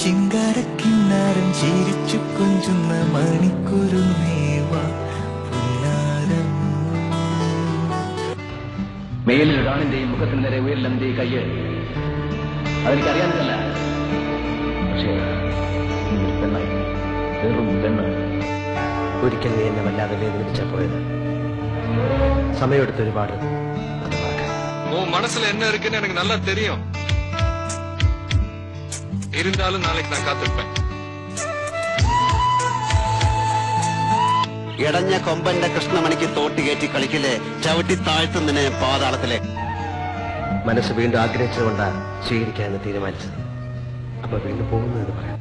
ചിങ്കാരക്കിന്നാരം ചിരിച്ചു കൊഞ്ചുന്ന മണിക്കൊരു നേവാ പുന്നാരം. മേലിൽ ഒരാണിന്റെയും മുഖത്തിന് നേരെ ഉയരിലെന്തേ കയ്യ് അതെനിക്കറിയാനില്ല. പക്ഷേ പെണ്ണായി വെറും പെണ്ണ്. ഒരിക്കൽ നീ എന്നെ വല്ലാതെ വേദനിപ്പിച്ച പോയത് സമയമെടുത്ത് ഒരുപാട് അത് മറക്കാൻ. மனசுல என்ன இருக்குன்னு எனக்கு நல்லா தெரியும். இருந்தாலும் நாளைக்கு நான் காத்திருப்பேன். ഇടഞ്ഞ കൊമ്പന്റെ കൃഷ്ണമണിക്ക് തോട്ടി കയറ്റി കളിക്കില്ലേ, ചവിട്ടി താഴ്ത്തുന്നതിനെ പാതാളത്തിലെ. മനസ്സ് വീണ്ടും ആഗ്രഹിച്ചതുകൊണ്ടാണ് സ്വീകരിക്കാമെന്ന് തീരുമാനിച്ചത്. അപ്പൊ വീണ്ടും പോകുന്നതെന്ന് പറയാം.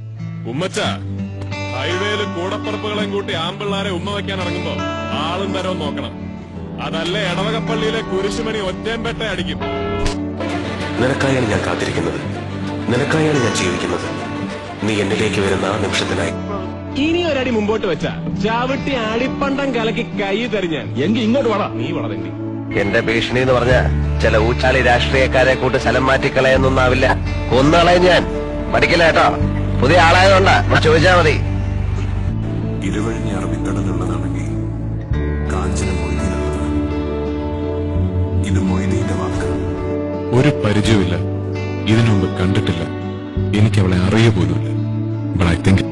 ഉമ്മച്ച ഹൈവേയില് കൂടപ്പറപ്പുകളെയും കൂട്ടി ആമ്പിള്ളാരെ ഉമ്മ വയ്ക്കാൻ ഇറങ്ങുമ്പോ ആളും തരവും നോക്കണം. അതല്ലേ എടവകപ്പള്ളിയിലെ കുരിശുമണി ഒറ്റേമ്പെട്ട അടിക്കും. നിനക്കായാണ് ഞാൻ കാത്തിരിക്കുന്നത്, നിനക്കായാണ് ഞാൻ ജീവിക്കുന്നത്. നീ എന്നിലേക്ക് വരുന്ന ആ നിമിഷത്തിനായി. ഇനി ഒരടി മുമ്പോട്ട് വെച്ച ചവിട്ടി അടിപ്പണ്ടം കലക്കി കൈ തെറിഞ്ഞാൻ എങ്കിൽ ഇങ്ങോട്ട് വള, നീ വളരെണ്ടി. എന്റെ ഭീഷണി എന്ന് പറഞ്ഞ ചില ഊച്ചാളി രാഷ്ട്രീയക്കാരെ കൂട്ട് സ്ഥലം മാറ്റിക്കളയൊന്നുമാവില്ല. കൊന്നുകളയും ഞാൻ. പഠിക്കില്ല കേട്ടോ, പുതിയ ആളായതുകൊണ്ടാ. ചോദിച്ചാ മതി. ഇരുവഴിഞ്ഞ അറബിക്കടലുള്ളതാണെങ്കിൽ കാഞ്ചന മൊയ്തീനുള്ളതാണ്. ഇത് മൊയ്തീന്റെ വാക്ക്. ഒരു പരിചയമില്ല, ഇതിനു മുമ്പ് കണ്ടിട്ടില്ല, എനിക്ക് അവളെ അറിയ പോലുമില്ല. But I think